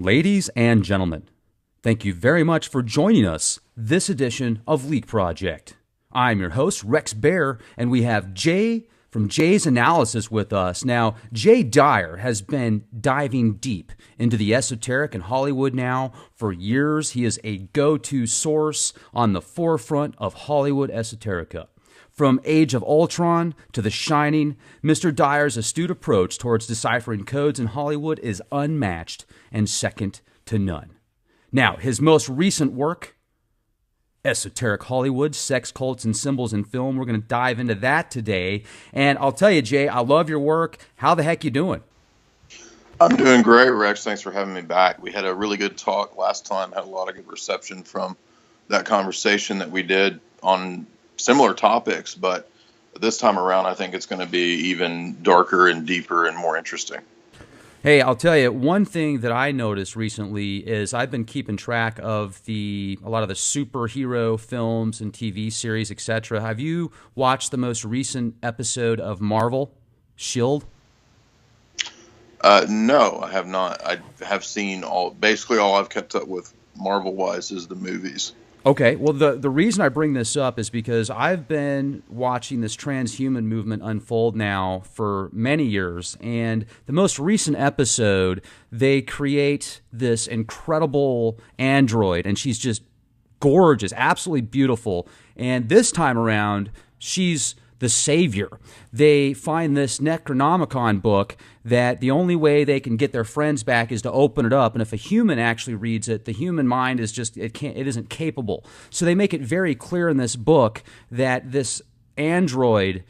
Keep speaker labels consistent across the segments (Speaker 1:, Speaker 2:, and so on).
Speaker 1: Ladies and gentlemen, thank you very much for joining us this edition of Leak Project. I'm your host, Rex Bear, and we have Jay from Jay's Analysis with us. Now, Jay Dyer has been diving deep into the esoteric in Hollywood now for years. He is a go-to source on the forefront of Hollywood Esoterica. From Age of Ultron to The Shining, Mr. Dyer's astute approach towards deciphering codes in Hollywood is unmatched and second to none. Now, his most recent work, Esoteric Hollywood, Sex, Cults, and Symbols in Film, we're going to dive into that today. And I'll tell you, Jay, I love your work. How the heck you doing?
Speaker 2: I'm doing great, Rex. Thanks for having me back. We had a really good talk last time, had a lot of good reception from that conversation that we did on similar topics, but this time around, I think it's going to be even darker and deeper and more interesting.
Speaker 1: Hey, I'll tell you, one thing that I noticed recently is I've been keeping track of a lot of the superhero films and TV series, etc. Have you watched the most recent episode of Marvel, S.H.I.E.L.D.?
Speaker 2: No, I have not. I have seen basically all I've kept up with Marvel-wise is the movies.
Speaker 1: Okay, well, the reason I bring this up is because I've been watching this transhuman movement unfold now for many years, and the most recent episode, they create this incredible android, and she's just gorgeous, absolutely beautiful, and this time around, she's the savior. They find this Necronomicon book that the only way they can get their friends back is to open it up, and if a human actually reads it, the human mind is just, it isn't capable. So they make it very clear in this book that this android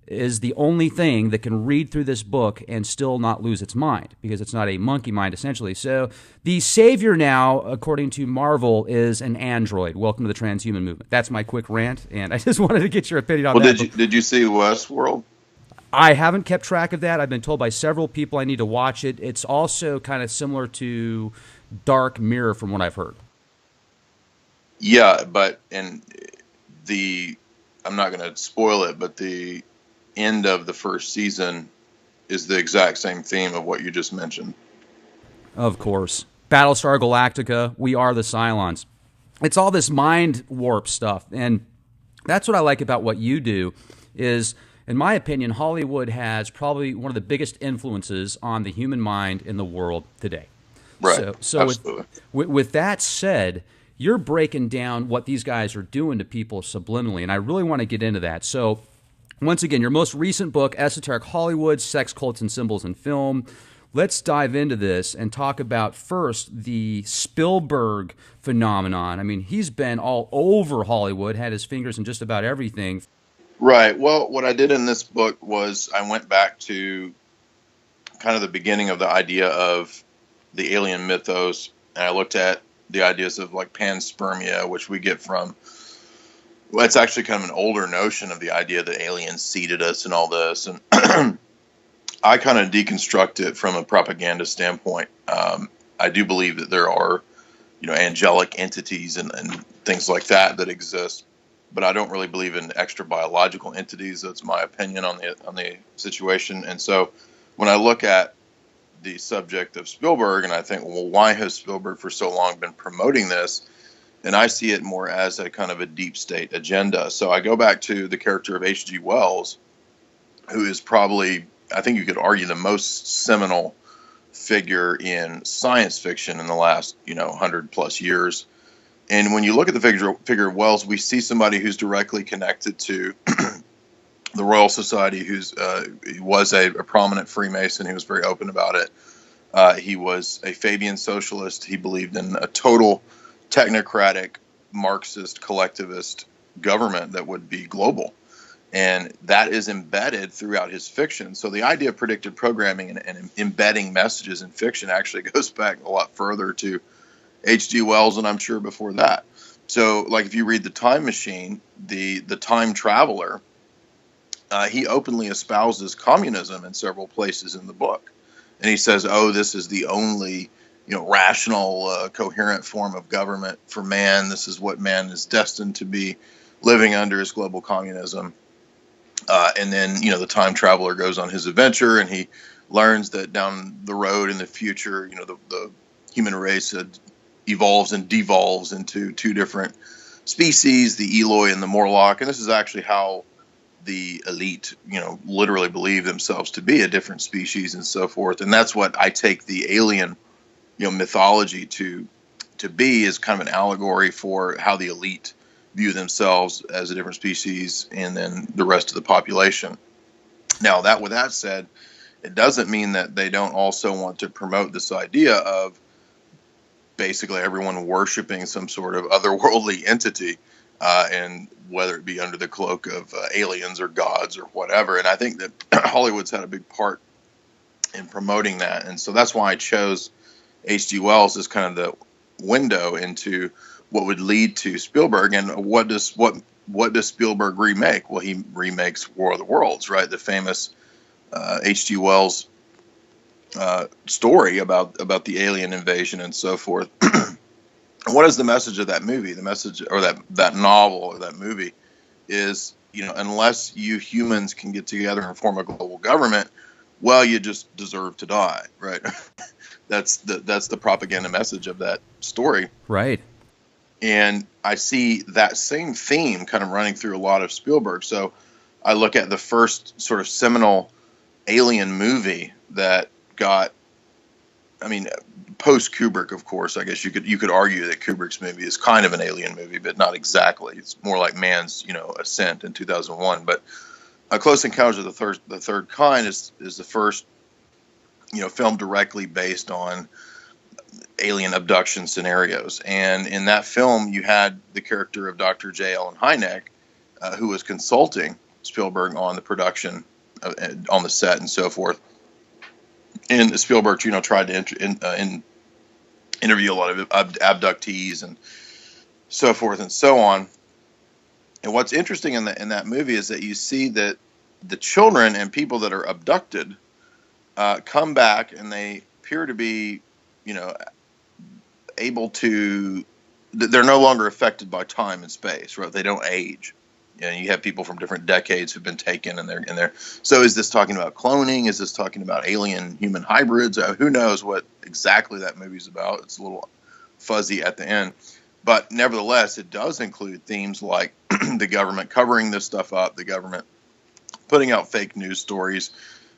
Speaker 1: is the only thing that can read through this book and still not lose its mind, because it's not a monkey mind, essentially. So the savior now, according to Marvel, is an android. Welcome to the transhuman movement. That's my quick rant, and I just wanted to get your opinion on that.
Speaker 2: Did you see Westworld?
Speaker 1: I haven't kept track of that. I've been told by several people I need to watch it. It's also kind of similar to Dark Mirror from what I've heard.
Speaker 2: Yeah, but I'm not going to spoil it, but the end of the first season is the exact same theme of what you just mentioned.
Speaker 1: Of course. Battlestar Galactica, we are the Cylons. It's all this mind warp stuff, and that's what I like about what you do is, in my opinion, Hollywood has probably one of the biggest influences on the human mind in the world today.
Speaker 2: Right.
Speaker 1: So with that said, you're breaking down what these guys are doing to people subliminally, and I really want to get into that. So once again, your most recent book, Esoteric Hollywood, Sex, Cults, and Symbols in Film. Let's dive into this and talk about first the Spielberg phenomenon. I mean, he's been all over Hollywood, had his fingers in just about everything.
Speaker 2: Right. Well, what I did in this book was I went back to kind of the beginning of the idea of the alien mythos, and I looked at the ideas of like panspermia, which we get from, well, it's actually kind of an older notion of the idea that aliens seeded us and all this. And I kind of deconstruct it from a propaganda standpoint. I do believe that there are, angelic entities and things like that exist, but I don't really believe in extra biological entities. That's my opinion on the situation. And so when I look at the subject of Spielberg and I think, well, why has Spielberg for so long been promoting this? And I see it more as a kind of a deep state agenda. So I go back to the character of H.G. Wells, who is probably, I think you could argue, the most seminal figure in science fiction in the last, 100 plus years. And when you look at the figure of Wells, we see somebody who's directly connected to the Royal Society, he was a prominent Freemason. He was very open about it. He was a Fabian socialist. He believed in a total technocratic, Marxist, collectivist government that would be global. And that is embedded throughout his fiction. So the idea of predictive programming and embedding messages in fiction actually goes back a lot further to H.G. Wells, and I'm sure before that. So, like, if you read The Time Machine, the time traveler, he openly espouses communism in several places in the book. And he says, this is the only rational, coherent form of government for man. This is what man is destined to be living under, is global communism. And then, the time traveler goes on his adventure and he learns that down the road in the future, the human race evolves and devolves into two different species, the Eloi and the Morlock. And this is actually how the elite, literally believe themselves to be a different species and so forth. And that's what I take the alien, mythology to be, is kind of an allegory for how the elite view themselves as a different species and then the rest of the population. Now, with that said, it doesn't mean that they don't also want to promote this idea of basically everyone worshiping some sort of otherworldly entity, and whether it be under the cloak of aliens or gods or whatever. And I think that Hollywood's had a big part in promoting that. And so that's why I chose H.G. Wells as kind of the window into what would lead to Spielberg. And what does Spielberg remake? Well, he remakes War of the Worlds, right? The famous H.G. Wells story about the alien invasion and so forth. And what is the message of that movie? The message, or that novel or that movie, is, unless you humans can get together and form a global government, well, you just deserve to die, right? That's the propaganda message of that story.
Speaker 1: Right.
Speaker 2: And I see that same theme kind of running through a lot of Spielberg. So I look at the first sort of seminal alien movie that got, post Kubrick, of course. I guess you could argue that Kubrick's movie is kind of an alien movie, but not exactly. It's more like man's, ascent in 2001. But Close Encounters of the Third Kind is the first, film directly based on alien abduction scenarios. And in that film, you had the character of Dr. J. Allen Hynek, who was consulting Spielberg on the production, on the set and so forth. And Spielberg, tried to interview a lot of abductees and so forth and so on. And what's interesting in that movie is that you see that the children and people that are abducted come back, and they appear to be, able to. They're no longer affected by time and space, right? They don't age. You have people from different decades who've been taken, and they're. So is this talking about cloning? Is this talking about alien human hybrids? Who knows what exactly that movie's about? It's a little fuzzy at the end, but nevertheless, it does include themes like the government covering this stuff up, the government putting out fake news stories.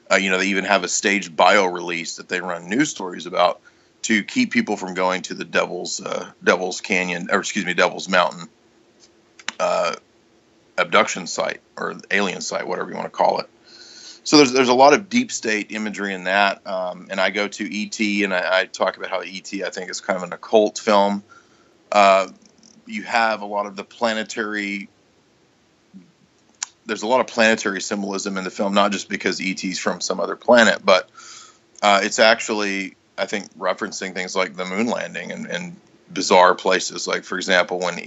Speaker 2: They even have a staged bio release that they run news stories about to keep people from going to the Devil's Mountain abduction site, or alien site, whatever you want to call it. So there's a lot of deep state imagery in that, and I go to E.T. and I talk about how E.T. I think is kind of an occult film. You have a lot of the planetary. There's a lot of planetary symbolism in the film, not just because E.T.'s from some other planet, but it's actually, I think, referencing things like the moon landing and bizarre places. Like, for example, when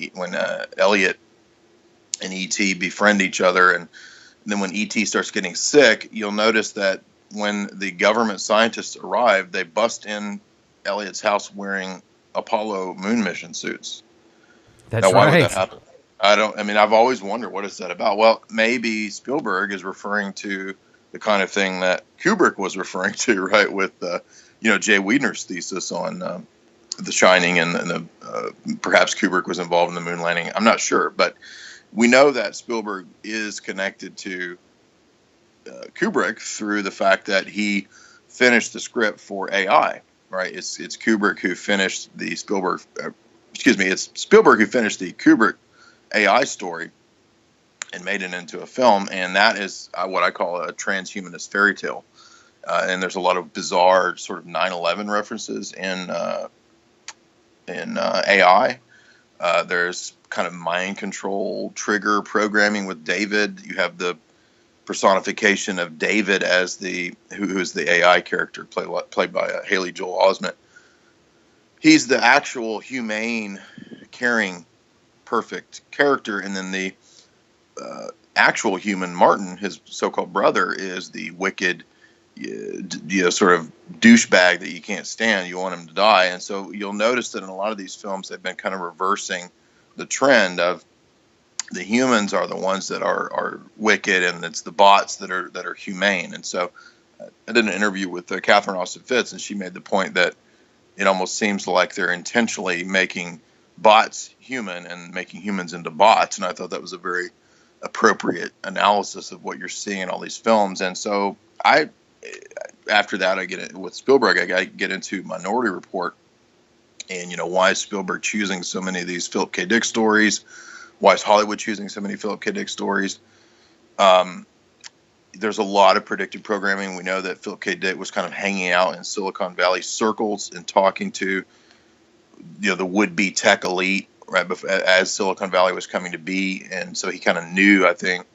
Speaker 2: Elliot and E.T. befriend each other, and then when E.T. starts getting sick, you'll notice that when the government scientists arrive, they bust in Elliot's house wearing Apollo moon mission suits.
Speaker 1: That's
Speaker 2: now, why
Speaker 1: right.
Speaker 2: would that happen? I've always wondered, what is that about? Well, maybe Spielberg is referring to the kind of thing that Kubrick was referring to, right? With, Jay Weidner's thesis on The Shining, and perhaps Kubrick was involved in the moon landing. I'm not sure, but we know that Spielberg is connected to Kubrick through the fact that he finished the script for AI, right? It's Kubrick who finished the Spielberg. It's Spielberg who finished the Kubrick AI story and made it into a film, and that is what I call a transhumanist fairy tale. And there's a lot of bizarre sort of 9/11 references in AI. There's kind of mind control trigger programming with David. You have the personification of David as who is the AI character played by Haley Joel Osment. He's the actual humane, caring, perfect character, and then the actual human Martin, his so-called brother, is the wicked, sort of douchebag that you can't stand. You want him to die. And so you'll notice that in a lot of these films, they've been kind of reversing the trend of the humans are the ones that are wicked, and it's the bots that are humane. And so I did an interview with Catherine Austin Fitts, and she made the point that it almost seems like they're intentionally making bots human and making humans into bots. And I thought that was a very appropriate analysis of what you're seeing in all these films. And so after that, I get it with Spielberg. I get into Minority Report, and why is Spielberg choosing so many of these Philip K. Dick stories? Why is Hollywood choosing so many Philip K. Dick stories? There's a lot of predictive programming. We know that Philip K. Dick was kind of hanging out in Silicon Valley circles and talking to the would-be tech elite right before, as Silicon Valley was coming to be, and so he kind of knew, I think,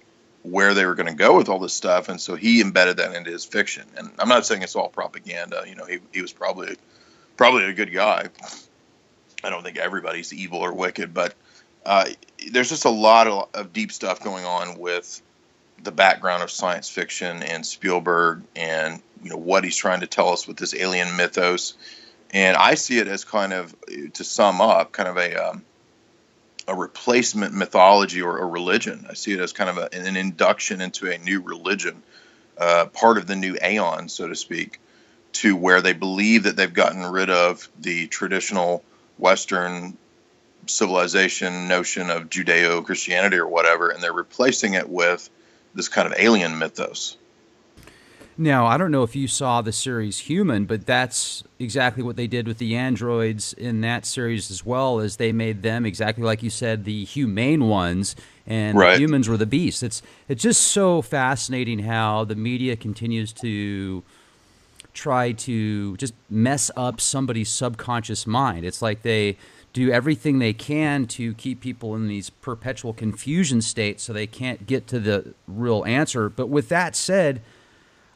Speaker 2: where they were going to go with all this stuff, and so he embedded that into his fiction. And I'm not saying it's all propaganda. He was probably a good guy. I don't think everybody's evil or wicked, but there's just a lot of deep stuff going on with the background of science fiction and Spielberg, and what he's trying to tell us with this alien mythos. And I see it as kind of, to sum up, kind of a replacement mythology or a religion. I see it as kind of an induction into a new religion, part of the new aeon, so to speak, to where they believe that they've gotten rid of the traditional Western civilization notion of Judeo-Christianity or whatever, and they're replacing it with this kind of alien mythos.
Speaker 1: Now, I don't know if you saw the series Human, but that's exactly what they did with the androids in that series as well, as they made them exactly like you said, the humane ones, and
Speaker 2: Right.
Speaker 1: the humans were the beasts. It's just so fascinating how the media continues to try to just mess up somebody's subconscious mind. It's like they do everything they can to keep people in these perpetual confusion states so they can't get to the real answer. But with that said,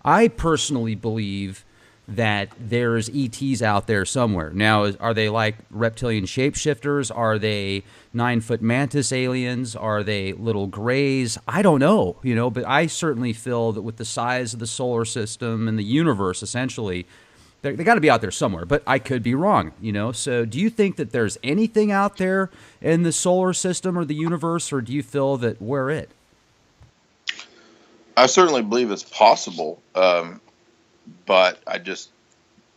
Speaker 1: I personally believe that there's ETs out there somewhere. Now, are they like reptilian shapeshifters? Are they 9-foot mantis aliens? Are they little grays? I don't know, but I certainly feel that with the size of the solar system and the universe, essentially, they got to be out there somewhere, but I could be wrong, So do you think that there's anything out there in the solar system or the universe, or do you feel that we're it?
Speaker 2: I certainly believe it's possible, but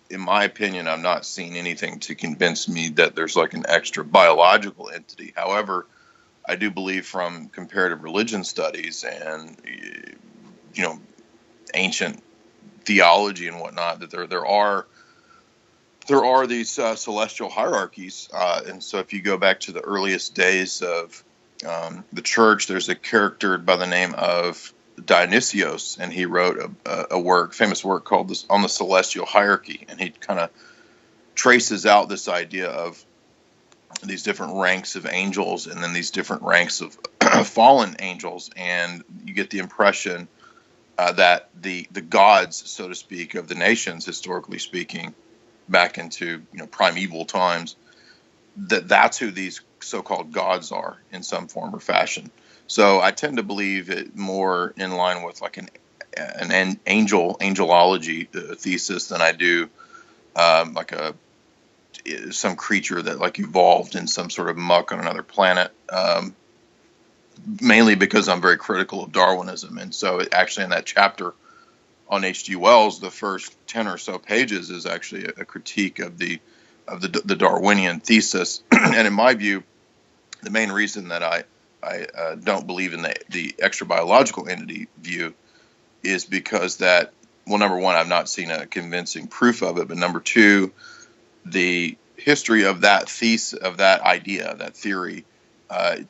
Speaker 2: in my opinion, I'm not seeing anything to convince me that there's like an extra biological entity. However, I do believe from comparative religion studies and ancient theology and whatnot that there are these celestial hierarchies, and so if you go back to the earliest days of the church, there's a character by the name of Dionysios, and he wrote a famous work called On the Celestial Hierarchy, and he kind of traces out this idea of these different ranks of angels and then these different ranks of fallen angels, and you get the impression that the gods, so to speak, of the nations, historically speaking, back into primeval times, that's who these so-called gods are in some form or fashion. So I tend to believe it more in line with like an angelology thesis than I do like some creature that like evolved in some sort of muck on another planet. Mainly because I'm very critical of Darwinism, and so actually in that chapter on H.G. Wells, the first 10 or so pages is actually a critique of the Darwinian thesis. And in my view, the main reason that I don't believe in the extra biological entity view is because that, well, number one, I've not seen a convincing proof of it, but number two, the history of that theory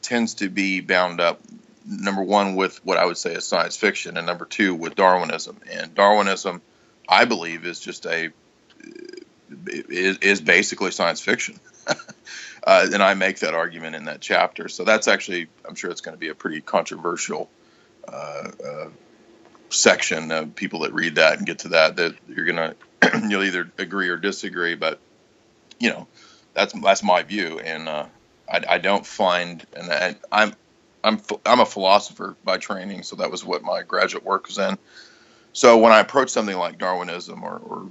Speaker 2: tends to be bound up, number one, with what I would say is science fiction, and number two, with Darwinism. And Darwinism, I believe, is is basically science fiction. And I make that argument in that chapter. So that's actually, I'm sure it's going to be a pretty controversial section of people that read that and get to that you'll either agree or disagree, but that's my view. And I don't find, and I'm a philosopher by training, so that was what my graduate work was in. So when I approach something like Darwinism or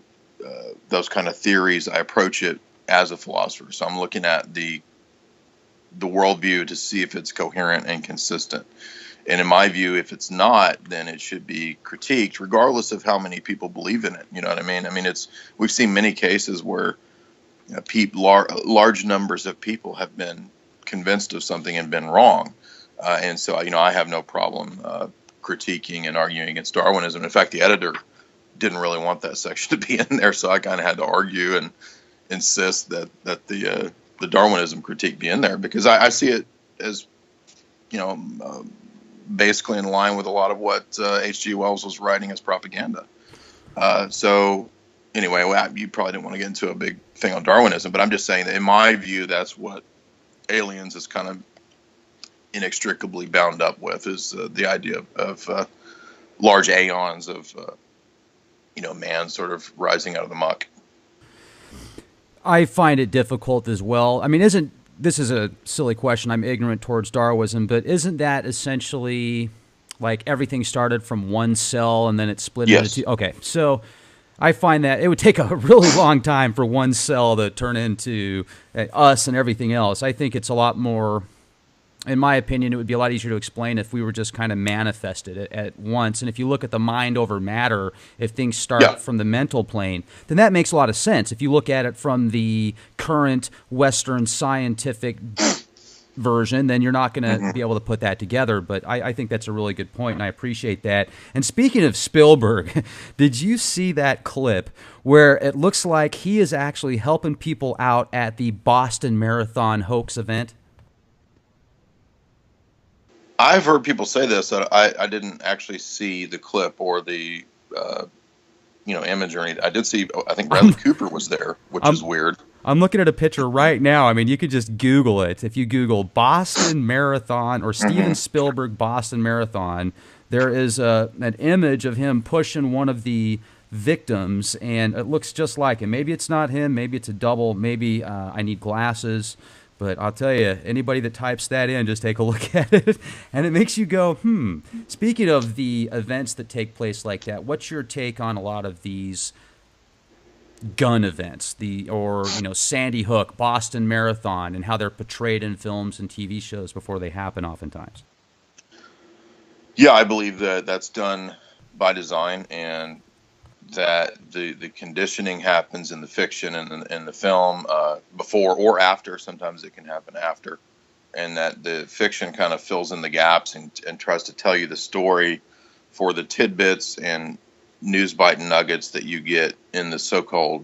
Speaker 2: those kind of theories, I approach it as a philosopher. So I'm looking at the worldview to see if it's coherent and consistent. And in my view, if it's not, then it should be critiqued, regardless of how many people believe in it. You know what I mean? I mean, we've seen many cases where large numbers of people have been convinced of something and been wrong. And so, I have no problem critiquing and arguing against Darwinism. In fact, the editor didn't really want that section to be in there, so I kind of had to argue and insist that the Darwinism critique be in there, because I see it as, basically in line with a lot of what H.G. Wells was writing as propaganda. So anyway, you probably didn't want to get into a big thing on Darwinism, but I'm just saying that in my view, that's what Aliens is kind of inextricably bound up with, is the idea of large aeons of, man sort of rising out of the muck.
Speaker 1: I find it difficult as well. I mean, this is a silly question. I'm ignorant towards Darwinism, but isn't that essentially like everything started from one cell and then it split into two? Okay, so I find that it would take a really long time for one cell to turn into us and everything else. I think it's a lot more, in my opinion, it would be a lot easier to explain if we were just kind of manifested at once. And if you look at the mind over matter, if things start from the mental plane, then that makes a lot of sense. If you look at it from the current Western scientific version, then you're not going to be able to put that together. But I think that's a really good point, and I appreciate that. And speaking of Spielberg, did you see that clip where it looks like he is actually helping people out at the Boston Marathon hoax event?
Speaker 2: I've heard people say this. That I didn't actually see the clip or the image or anything. I did see. I think Bradley Cooper was there, which is weird.
Speaker 1: I'm looking at a picture right now. I mean, you could just Google it. If you Google Boston Marathon or Steven Spielberg Boston Marathon, there is an image of him pushing one of the victims, and it looks just like him. Maybe it's not him. Maybe it's a double. Maybe I need glasses. But I'll tell you, anybody that types that in, just take a look at it, and it makes you go, Speaking of the events that take place like that, what's your take on a lot of these gun events, Sandy Hook, Boston Marathon, and how they're portrayed in films and TV shows before they happen oftentimes?
Speaker 2: Yeah, I believe that that's done by design, and that the conditioning happens in the fiction and in the film before or after. Sometimes it can happen after, and that the fiction kind of fills in the gaps and tries to tell you the story for the tidbits and news bite nuggets that you get in the so-called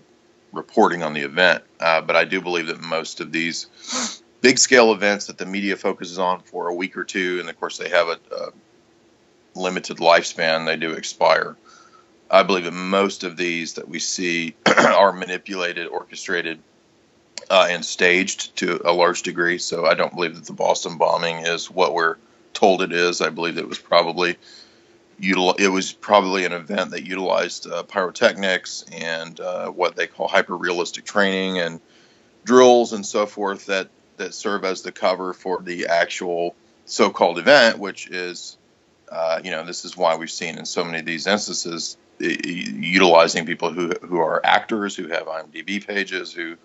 Speaker 2: reporting on the event. But I do believe that most of these big scale events that the media focuses on for a week or two, and of course they have a limited lifespan, they do expire. I believe that most of these that we see are manipulated, orchestrated, and staged to a large degree. So I don't believe that the Boston bombing is what we're told it is. I believe that it was probably an event that utilized pyrotechnics and what they call hyper-realistic training and drills and so forth that serve as the cover for the actual so-called event, which is, this is why we've seen in so many of these instances utilizing people who are actors, who have IMDb pages, who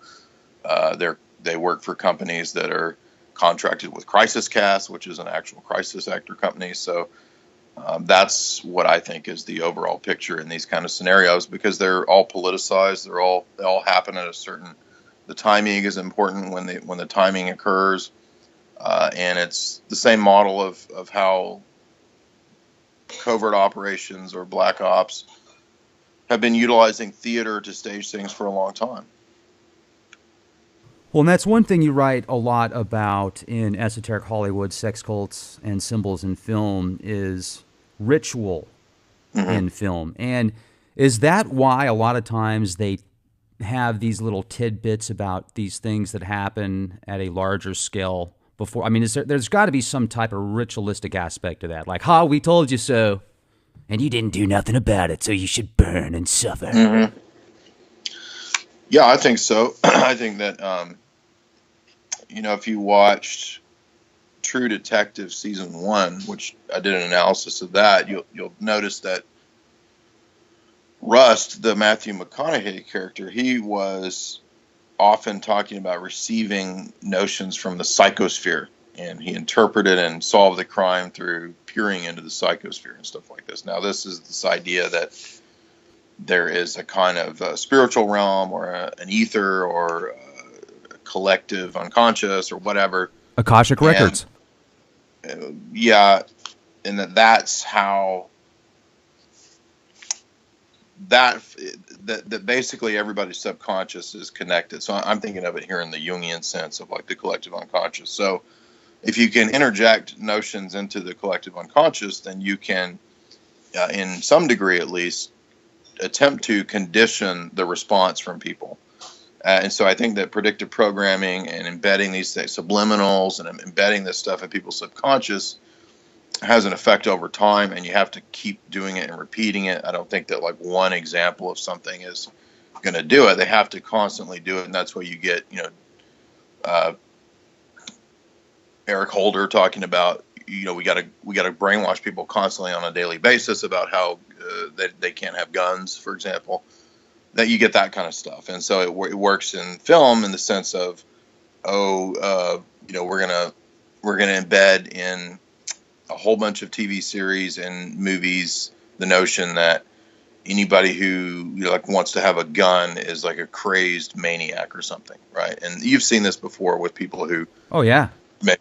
Speaker 2: they work for companies that are contracted with Crisis Cast, which is an actual crisis actor company. So that's what I think is the overall picture in these kind of scenarios, because they're all politicized. They all happen at the timing is important when the timing occurs, and it's the same model of how covert operations or black ops have been utilizing theater to stage things for a long time.
Speaker 1: Well, and that's one thing you write a lot about in Esoteric Hollywood, Sex Cults and Symbols in Film, is ritual in film. And is that why a lot of times they have these little tidbits about these things that happen at a larger scale before? I mean, there's got to be some type of ritualistic aspect to that. Like, we told you so, and you didn't do nothing about it, so you should burn and suffer.
Speaker 2: Yeah, I think so. I think that, if you watched True Detective Season 1, which I did an analysis of that, you'll notice that Rust, the Matthew McConaughey character, he was often talking about receiving notions from the psychosphere, and he interpreted and solved the crime through peering into the psychosphere and stuff like this. Now, this is this idea that there is a kind of spiritual realm or an ether or collective unconscious or whatever.
Speaker 1: Akashic Records.
Speaker 2: Yeah, and that's how that basically everybody's subconscious is connected. So I'm thinking of it here in the Jungian sense of like the collective unconscious. So if you can interject notions into the collective unconscious, then you can, in some degree at least, attempt to condition the response from people. And so I think that predictive programming and embedding these things, subliminals, and embedding this stuff in people's subconscious has an effect over time, and you have to keep doing it and repeating it. I don't think that like one example of something is going to do it. They have to constantly do it, and that's why you get, Eric Holder talking about, we got to brainwash people constantly on a daily basis about how they can't have guns, for example. That you get that kind of stuff, and so it works in film in the sense of, we're gonna embed in a whole bunch of TV series and movies the notion that anybody who wants to have a gun is like a crazed maniac or something, right? And you've seen this before with people who,
Speaker 1: oh yeah,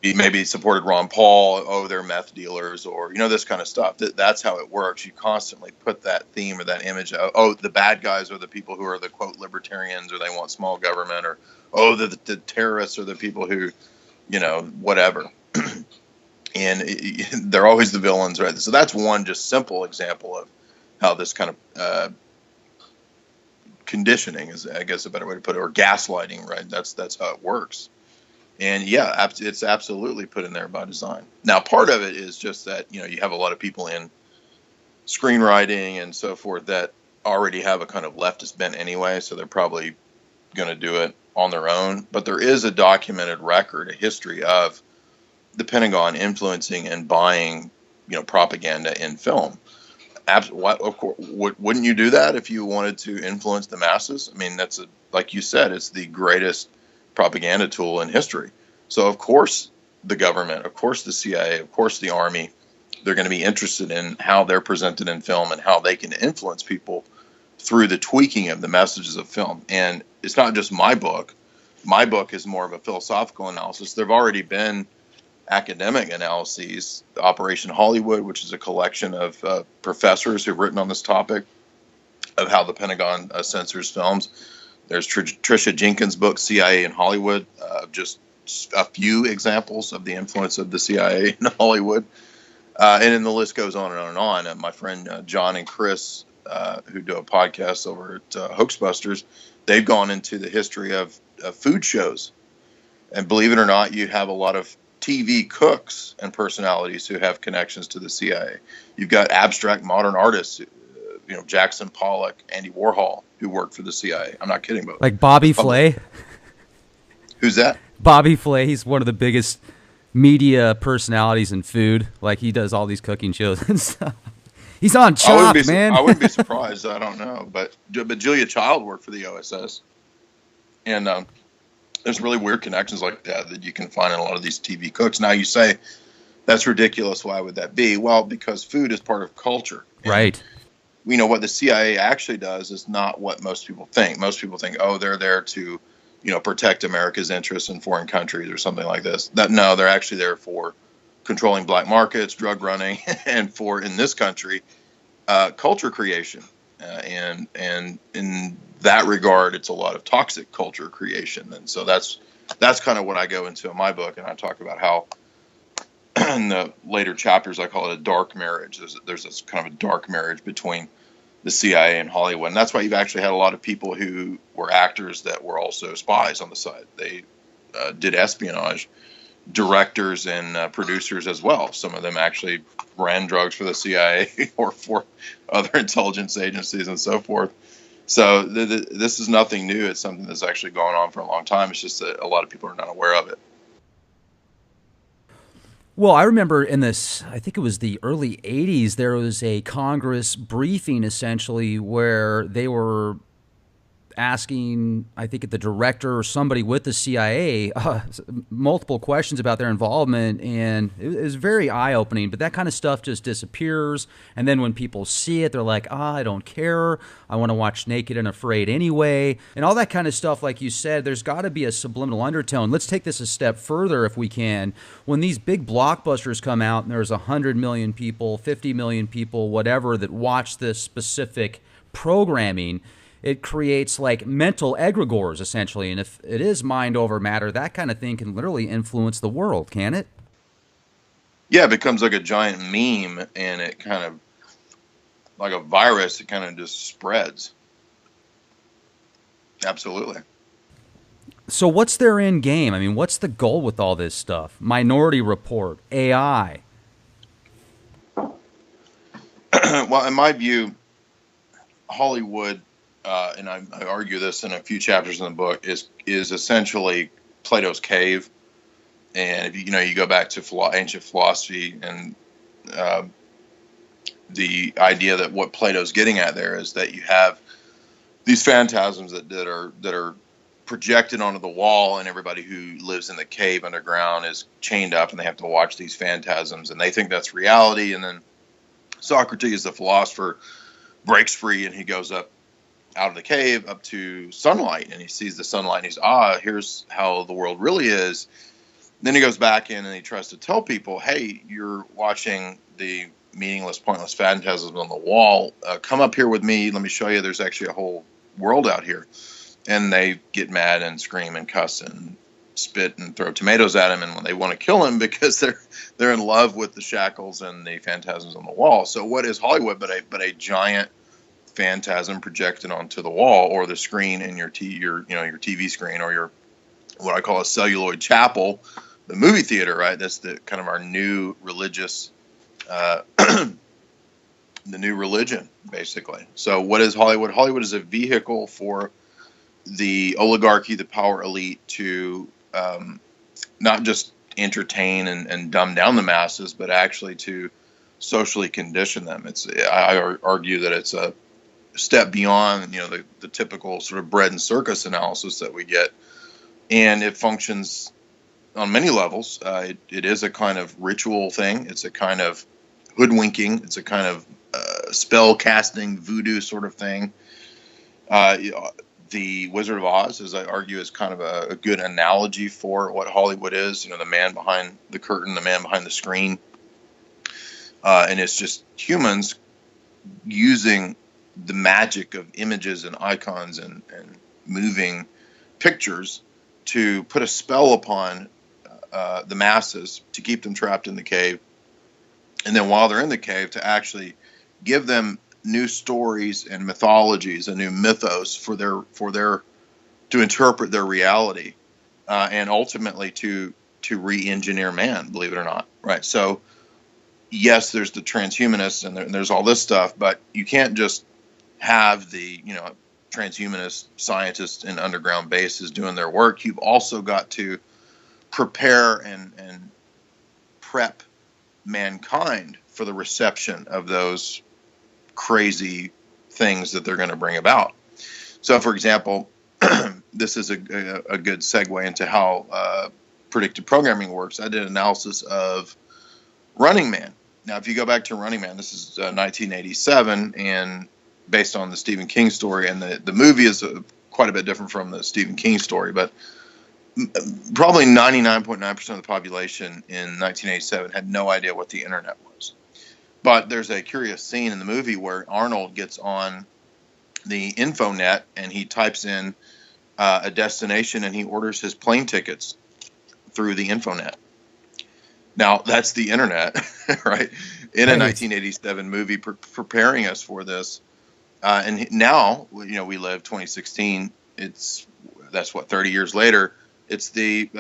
Speaker 2: maybe supported Ron Paul. Oh, they're meth dealers, or this kind of stuff. That's how it works. You constantly put that theme or that image. Oh, the bad guys are the people who are the quote libertarians, or they want small government, or the terrorists are the people who, whatever. And they're always the villains, right? So that's one just simple example of how this kind of conditioning is, I guess, a better way to put it, or gaslighting, right? That's how it works. And yeah, it's absolutely put in there by design. Now, part of it is just that, you have a lot of people in screenwriting and so forth that already have a kind of leftist bent anyway, so they're probably going to do it on their own. But there is a documented record, a history of the Pentagon influencing and buying, propaganda in film. Of course, wouldn't you do that if you wanted to influence the masses? I mean, like you said, it's the greatest propaganda tool in history. So of course the government, of course the CIA, of course the Army, they're going to be interested in how they're presented in film and how they can influence people through the tweaking of the messages of film. And it's not just my book. My book is more of a philosophical analysis. There have already been academic analyses. Operation Hollywood, which is a collection of professors who've written on this topic of how the Pentagon censors films. There's Tricia Jenkins' book, CIA in Hollywood, just a few examples of the influence of the CIA in Hollywood. And then the list goes on and on and on. And my friend John and Chris, who do a podcast over at Hoaxbusters, they've gone into the history of food shows. And believe it or not, you have a lot of TV cooks and personalities who have connections to the CIA. You've got abstract modern artists, Jackson Pollock, Andy Warhol, who worked for the CIA. I'm not kidding about
Speaker 1: like Bobby Flay.
Speaker 2: Who's that?
Speaker 1: Bobby Flay. He's one of the biggest media personalities in food. Like, he does all these cooking shows and stuff. He's on Chopped, man.
Speaker 2: I wouldn't be surprised. I don't know, but Julia Child worked for the OSS, and there's really weird connections like that you can find in a lot of these TV cooks. Now you say that's ridiculous. Why would that be? Well, because food is part of culture,
Speaker 1: right?
Speaker 2: What the CIA actually does is not what most people think. Most people think, oh, they're there to, protect America's interests in foreign countries or something like this. No, they're actually there for controlling black markets, drug running, and for, in this country, culture creation. And in that regard, it's a lot of toxic culture creation. And so that's kind of what I go into in my book. And I talk about how in the later chapters, I call it a dark marriage. There's this kind of a dark marriage between the CIA and Hollywood. And that's why you've actually had a lot of people who were actors that were also spies on the side. They did espionage, directors and producers as well. Some of them actually ran drugs for the CIA or for other intelligence agencies and so forth. So this is nothing new. It's something that's actually going on for a long time. It's just that a lot of people are not aware of it.
Speaker 1: Well, I remember in this, I think it was the early 80s, there was a Congress briefing essentially where they were asking, I think, the director or somebody with the CIA multiple questions about their involvement, and it was very eye-opening. But that kind of stuff just disappears, and then when people see it, they're like, I don't care. I want to watch Naked and Afraid anyway, and all that kind of stuff. Like you said, there's got to be a subliminal undertone. Let's take this a step further if we can. When these big blockbusters come out, and there's 100 million people, 50 million people, whatever, that watch this specific programming, it creates like mental egregores, essentially. And if it is mind over matter, that kind of thing can literally influence the world, can it?
Speaker 2: Yeah, it becomes like a giant meme, and it kind of, like a virus, it kind of just spreads. Absolutely.
Speaker 1: So what's their end game? I mean, what's the goal with all this stuff? Minority Report, AI.
Speaker 2: Well, in my view, Hollywood, and I argue this in a few chapters in the book, is essentially Plato's Cave. And if you go back to ancient philosophy, and the idea that what Plato's getting at there is that you have these phantasms that are projected onto the wall, and everybody who lives in the cave underground is chained up, and they have to watch these phantasms, and they think that's reality. And then Socrates, the philosopher, breaks free, and he goes up out of the cave up to sunlight, and he sees the sunlight, and he's, here's how the world really is. Then he goes back in, and he tries to tell people, hey, you're watching the meaningless, pointless phantasms on the wall. Come up here with me. Let me show you there's actually a whole world out here. And they get mad and scream and cuss and spit and throw tomatoes at him, and when they want to kill him because they're in love with the shackles and the phantasms on the wall. So what is Hollywood but a giant phantasm projected onto the wall or the screen in your TV screen, or your, what I call a celluloid chapel, the movie theater, right? That's the kind of our new religious, the new religion, basically. So what is Hollywood? Hollywood is a vehicle for the oligarchy, the power elite, to not just entertain and dumb down the masses, but actually to socially condition them. I argue that it's a step beyond the typical sort of bread and circus analysis that we get, and it functions on many levels. It is a kind of ritual thing. It's a kind of hoodwinking. It's a kind of spell casting, voodoo sort of thing. The Wizard of Oz, as I argue, is kind of a good analogy for what Hollywood is. The man behind the curtain, the man behind the screen. And it's just humans using the magic of images and icons and moving pictures to put a spell upon the masses, to keep them trapped in the cave. And then while they're in the cave, to actually give them new stories and mythologies, a new mythos for their to interpret their reality, and ultimately to re-engineer man, believe it or not. Right. So yes, there's the transhumanists and there's all this stuff, but you can't just have the transhumanist scientists in underground bases doing their work. You've also got to prepare and prep mankind for the reception of those crazy things that they're going to bring about. So, for example, this is a good segue into how predictive programming works. I did an analysis of Running Man. Now, if you go back to Running Man, this is 1987, and based on the Stephen King story, and the movie is quite a bit different from the Stephen King story, but probably 99.9% of the population in 1987 had no idea what the internet was. But there's a curious scene in the movie where Arnold gets on the infonet and he types in a destination, and he orders his plane tickets through the infonet. Now, that's the internet, right? In a 1987 movie preparing us for this. And now, we live 2016. That's what, 30 years later. It's the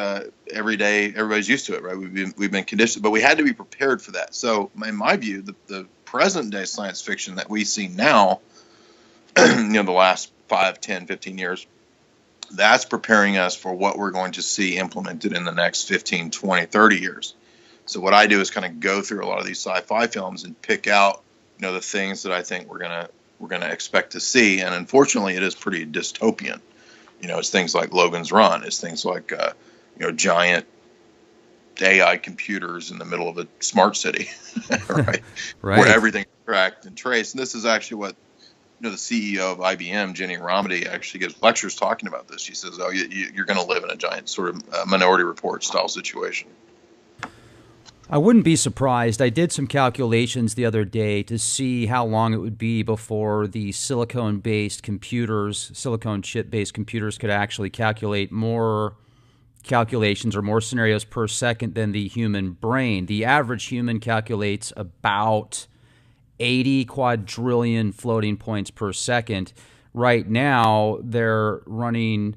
Speaker 2: every day, everybody's used to it, right? We've been conditioned, but we had to be prepared for that. So, in my view, the present day science fiction that we see now, the last 5, 10, 15 years, that's preparing us for what we're going to see implemented in the next 15, 20, 30 years. So what I do is kind of go through a lot of these sci-fi films and pick out, the things that I think we're going to we're going to expect to see. And unfortunately, it is pretty dystopian. It's things like Logan's Run. It's things like, giant AI computers in the middle of a smart city, right?
Speaker 1: Right.
Speaker 2: Where everything is tracked and traced. And this is actually what, the CEO of IBM, Jenny Romedy, actually gives lectures talking about this. She says, "Oh, you're going to live in a giant sort of Minority Report style situation."
Speaker 1: I wouldn't be surprised. I did some calculations the other day to see how long it would be before the silicon-based computers, silicon chip-based computers could actually calculate more calculations or more scenarios per second than the human brain. The average human calculates about 80 quadrillion floating points per second. Right now, they're running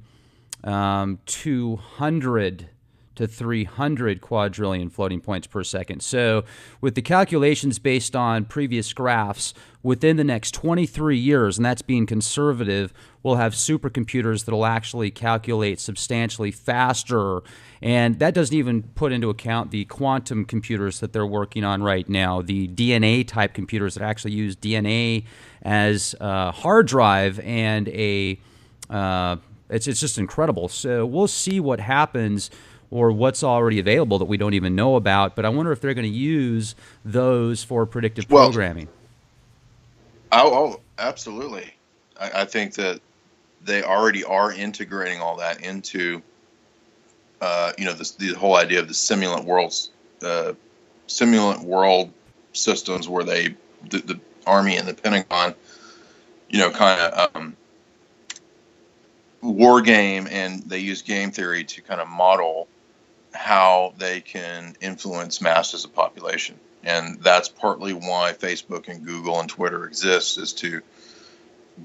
Speaker 1: 200 to 300 quadrillion floating points per second. So with the calculations based on previous graphs, within the next 23 years, and that's being conservative, we'll have supercomputers that will actually calculate substantially faster. And that doesn't even put into account the quantum computers that they're working on right now, the DNA type computers that actually use DNA as a hard drive and it's just incredible. So we'll see what happens or what's already available that we don't even know about. But I wonder if they're going to use those for predictive programming.
Speaker 2: Oh, absolutely. I think that they already are integrating all that into, the whole idea of the simulant world systems where the Army and the Pentagon, kind of war game, and they use game theory to kind of model how they can influence masses of population. And that's partly why Facebook and Google and Twitter exists, is to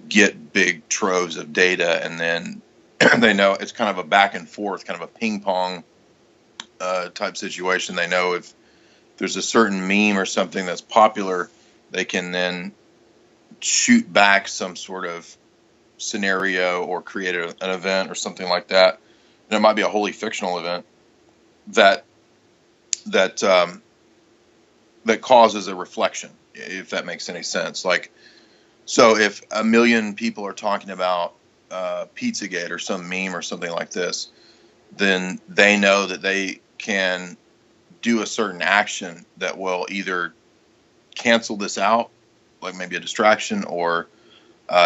Speaker 2: get big troves of data. And then they know it's kind of a back and forth, kind of a ping pong type situation. They know if there's a certain meme or something that's popular, they can then shoot back some sort of scenario or create an event or something like that. And it might be a wholly fictional event that causes a reflection, if that makes any sense. Like, so if 1 million people are talking about Pizzagate or some meme or something like this, then they know that they can do a certain action that will either cancel this out, like maybe a distraction, or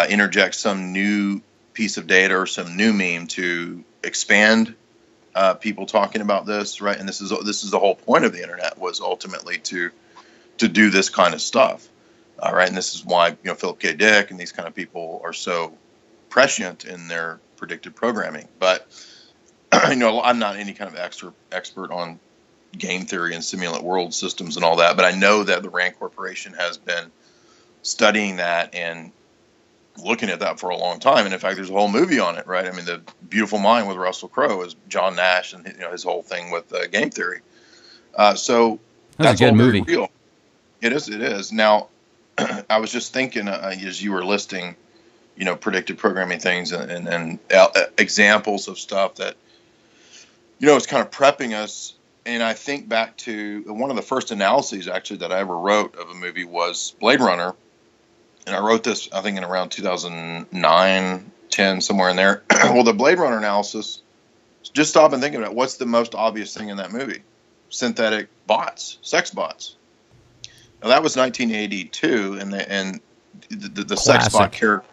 Speaker 2: interject some new piece of data or some new meme to expand people talking about this, right? And this is the whole point of the internet, was ultimately to do this kind of stuff, right? And this is why Philip K. Dick and these kind of people are so prescient in their predictive programming. But I'm not any kind of expert on game theory and simulant world systems and all that, but I know that the Rand Corporation has been studying that and looking at that for a long time. And in fact, there's a whole movie on it, right? I mean, The Beautiful Mind with Russell Crowe is John Nash and his whole thing with game theory. So that's
Speaker 1: a good
Speaker 2: all
Speaker 1: movie.
Speaker 2: Very real. It is. Now, I was just thinking as you were listing, predictive programming things and examples of stuff that, it's kind of prepping us. And I think back to one of the first analyses actually that I ever wrote of a movie was Blade Runner. And I wrote this, I think, in around 2009, 10, somewhere in there. Well, the Blade Runner analysis, just stop and think about it. What's the most obvious thing in that movie? Synthetic bots, sex bots. Now, that was 1982, and the sex bot character,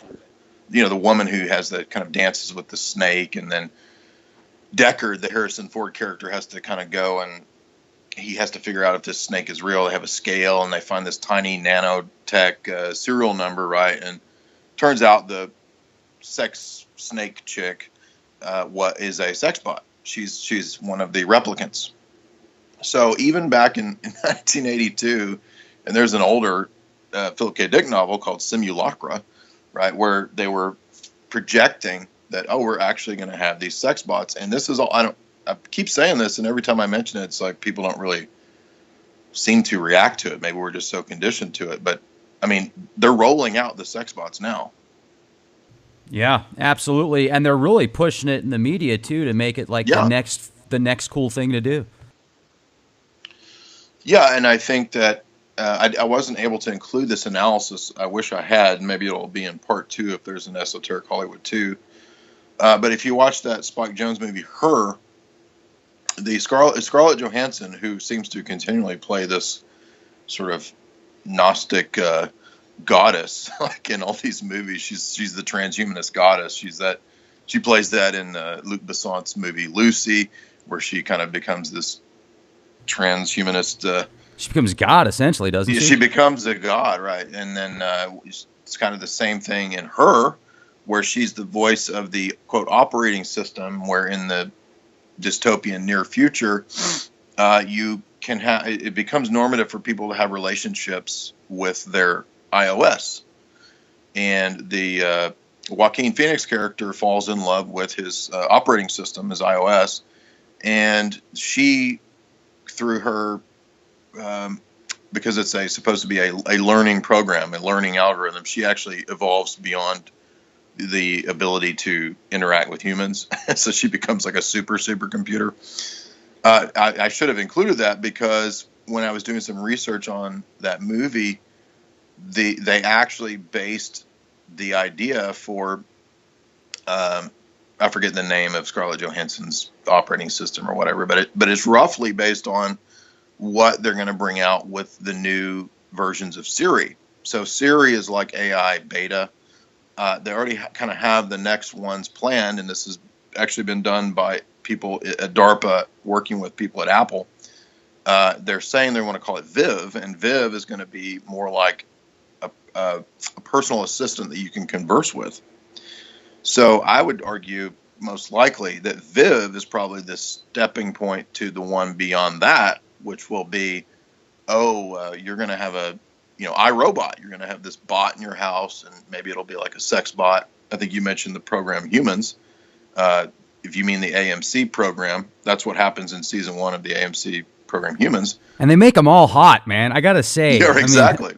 Speaker 2: the woman who has the kind of dances with the snake, and then Deckard, the Harrison Ford character, has to kind of go and he has to figure out if this snake is real. They have a scale, and they find this tiny nanotech serial number, right? And turns out the sex snake chick what is a sex bot. She's one of the replicants. So even back in 1982, and there's an older Philip K. Dick novel called Simulacra, right, where they were projecting that, we're actually going to have these sex bots. And this is all, I keep saying this, and every time I mention it, it's like people don't really seem to react to it. Maybe we're just so conditioned to it. But, I mean, they're rolling out the sex bots now.
Speaker 1: Yeah, absolutely. And they're really pushing it in the media, too, to make it like the next cool thing to do.
Speaker 2: Yeah, and I think that, I wasn't able to include this analysis. I wish I had. Maybe it'll be in part 2 if there's an Esoteric Hollywood 2. But if you watch that Spike Jonze movie, Her, the Scarlett Johansson, who seems to continually play this sort of Gnostic goddess, like in all these movies, she's the transhumanist goddess. She plays that in Luc Besson's movie Lucy, where she kind of becomes this transhumanist.
Speaker 1: She becomes God, essentially, doesn't she?
Speaker 2: She becomes a god, right? And then it's kind of the same thing in Her, where she's the voice of the, quote, operating system, where in the dystopian near future, you can have, it becomes normative for people to have relationships with their iOS. And the Joaquin Phoenix character falls in love with his operating system, his iOS, and she, through her, because it's supposed to be a learning program, a learning algorithm, she actually evolves beyond the ability to interact with humans. So she becomes like a super computer. I should have included that because when I was doing some research on that movie, they actually based the idea for, I forget the name of Scarlett Johansson's operating system or whatever, but it's roughly based on what they're going to bring out with the new versions of Siri. So Siri is like AI beta. They already kind of have the next ones planned, and this has actually been done by people at DARPA working with people at Apple. They're saying they want to call it Viv, and Viv is going to be more like a personal assistant that you can converse with. So I would argue most likely that Viv is probably the stepping point to the one beyond that, which will be, you're going to have a, iRobot. You're going to have this bot in your house, and maybe it'll be like a sex bot. I think you mentioned the program Humans. If you mean the AMC program, that's what happens in season 1 of the AMC program Humans.
Speaker 1: And they make them all hot, man. I got to say.
Speaker 2: Yeah, exactly.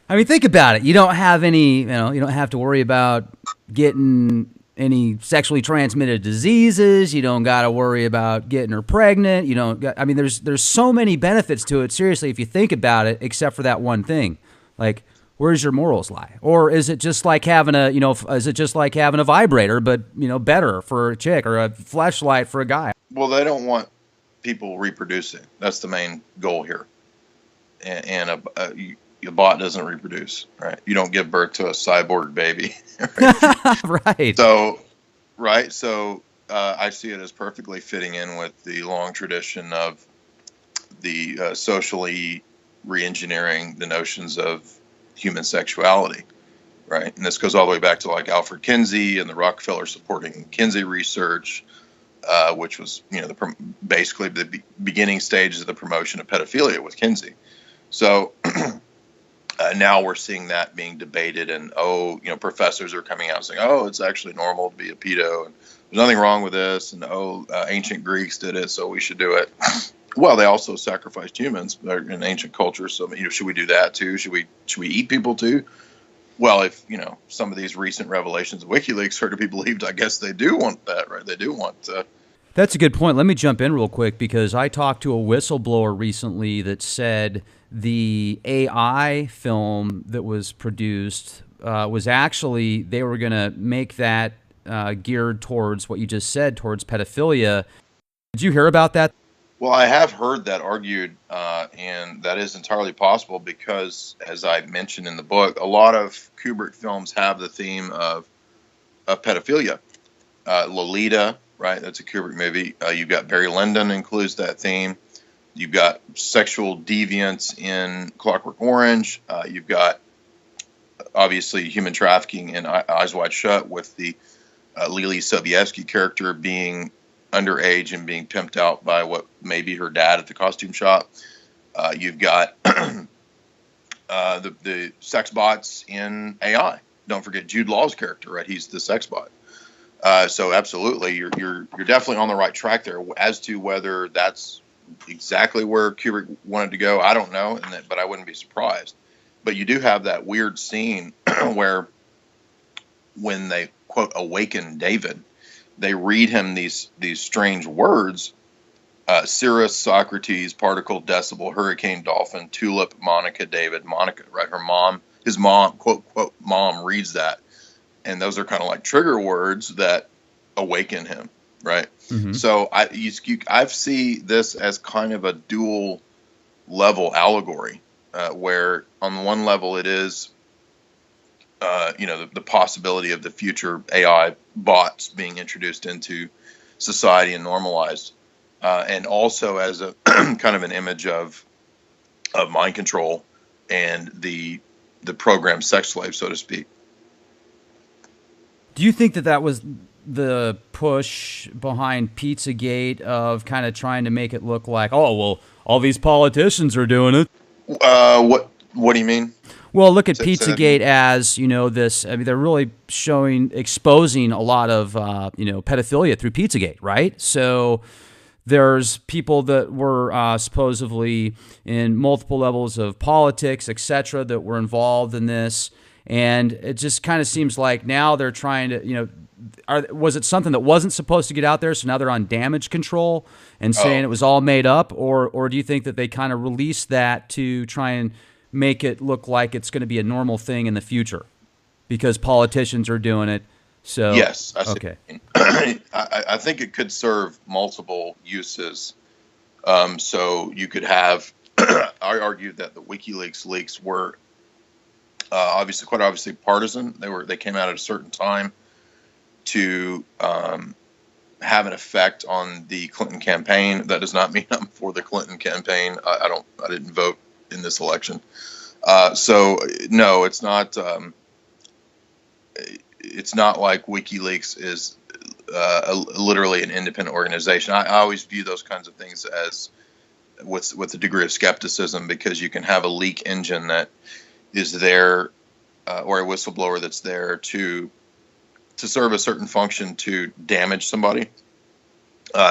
Speaker 1: I mean, think about it. You don't have any, you don't have to worry about getting any sexually transmitted diseases. You don't got to worry about getting her pregnant. You don't got, I mean, there's so many benefits to it. Seriously, if you think about it, except for that one thing, like, where's your morals lie? Or is it just like having a vibrator, but, better for a chick, or a fleshlight for a guy?
Speaker 2: Well, they don't want people reproducing. That's the main goal here. And a bot doesn't reproduce, right? You don't give birth to a cyborg baby.
Speaker 1: Right.
Speaker 2: So I see it as perfectly fitting in with the long tradition of the socially re-engineering the notions of human sexuality, right? And this goes all the way back to like Alfred Kinsey and the Rockefeller supporting Kinsey research, which was, basically the beginning stages of the promotion of pedophilia with Kinsey. So now we're seeing that being debated, and professors are coming out saying, it's actually normal to be a pedo, and there's nothing wrong with this, and ancient Greeks did it, so we should do it. Well, they also sacrificed humans in ancient cultures, so should we do that too? Should we eat people too? Well, if some of these recent revelations of WikiLeaks are to be believed, I guess they do want that, right? They do want.
Speaker 1: That's a good point. Let me jump in real quick, because I talked to a whistleblower recently that said the AI film that was produced was actually, they were going to make that geared towards what you just said, towards pedophilia. Did you hear about that?
Speaker 2: Well, I have heard that argued, and that is entirely possible because, as I mentioned in the book, a lot of Kubrick films have the theme of pedophilia. Lolita, right? That's a Kubrick movie. You've got Barry Lyndon includes that theme. You've got sexual deviance in Clockwork Orange. You've got, obviously, human trafficking in Eyes Wide Shut with the Lily Sobieski character being underage and being pimped out by what may be her dad at the costume shop. You've got the sex bots in AI. Don't forget Jude Law's character, right? He's the sex bot. So absolutely, you're definitely on the right track there. As to whether that's exactly where Kubrick wanted to go, I don't know, but I wouldn't be surprised. But you do have that weird scene where, when they quote awaken David, they read him these strange words, Cirrus, Socrates, Particle, Decibel, Hurricane, Dolphin, Tulip, Monica, David, Monica, right? Her mom, his mom, quote, quote, mom reads that. And those are kind of like trigger words that awaken him, right?
Speaker 1: Mm-hmm.
Speaker 2: So I see this as kind of a dual level allegory, where on one level it is, the possibility of the future AI bots being introduced into society and normalized, and also as a kind of an image of mind control and the programmed sex slave, so to speak.
Speaker 1: Do you think that that was the push behind Pizzagate of kind of trying to make it look like, oh, well, all these politicians are doing it?
Speaker 2: What do you mean?
Speaker 1: Well, look at
Speaker 2: Say that
Speaker 1: Pizzagate
Speaker 2: again.
Speaker 1: as, this. I mean, they're really exposing a lot of, pedophilia through Pizzagate, right? So there's people that were supposedly in multiple levels of politics, etc., that were involved in this. And it just kind of seems like now they're trying to, was it something that wasn't supposed to get out there, so now they're on damage control and saying
Speaker 2: Oh,
Speaker 1: it was all made up? Or do you think that they kind of released that to try and make it look like it's going to be a normal thing in the future because politicians are doing it? So,
Speaker 2: yes, I see.
Speaker 1: okay.
Speaker 2: I think it could serve multiple uses. So you could have, I argued that the WikiLeaks leaks were quite obviously partisan. They came out at a certain time to have an effect on the Clinton campaign. That does not mean I'm for the Clinton campaign. I didn't vote in this election. So no, it's not. It's not like WikiLeaks is literally an independent organization. I always view those kinds of things as with a degree of skepticism, because you can have a leak engine that is there, or a whistleblower that's there to serve a certain function to damage somebody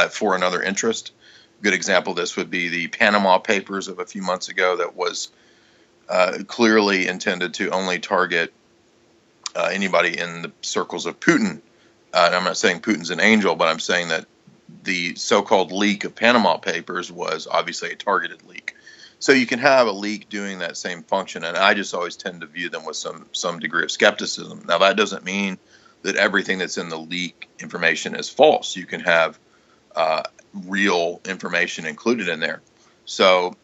Speaker 2: for another interest. A good example of this would be the Panama Papers of a few months ago that was clearly intended to only target anybody in the circles of Putin. And I'm not saying Putin's an angel, but I'm saying that the so-called leak of Panama Papers was obviously a targeted leak. So you can have a leak doing that same function, and I just always tend to view them with some degree of skepticism. Now, that doesn't mean that everything that's in the leak information is false. You can have real information included in there. So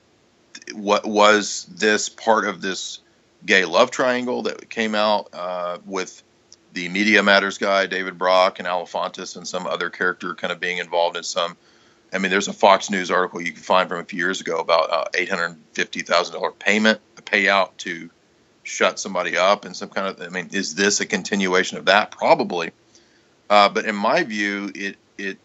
Speaker 2: what was this part of this gay love triangle that came out with the Media Matters guy, David Brock, and Alefantis, and some other character kind of being involved in some. I mean, there's a Fox News article you can find from a few years ago about $850,000 payout to shut somebody up, and some kind of. I mean, is this a continuation of that? Probably. But in my view, it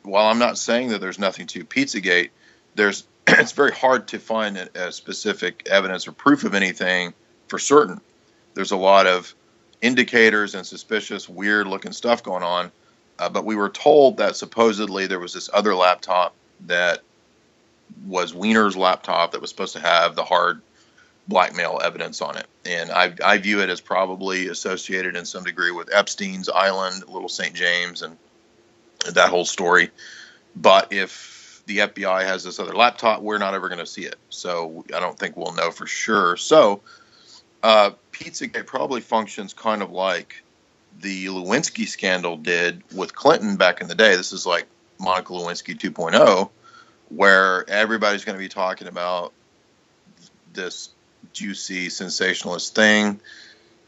Speaker 2: while I'm not saying that there's nothing to Pizzagate, it's very hard to find a specific evidence or proof of anything for certain. There's a lot of indicators and suspicious, weird-looking stuff going on. But we were told that supposedly there was this other laptop that was Wiener's laptop that was supposed to have the hard blackmail evidence on it. And I view it as probably associated in some degree with Epstein's Island, Little St. James, and that whole story. But if the FBI has this other laptop, we're not ever going to see it. So I don't think we'll know for sure. So Pizzagate probably functions kind of like the Lewinsky scandal did with Clinton back in the day. This is like Monica Lewinsky 2.0, where everybody's going to be talking about this juicy, sensationalist thing.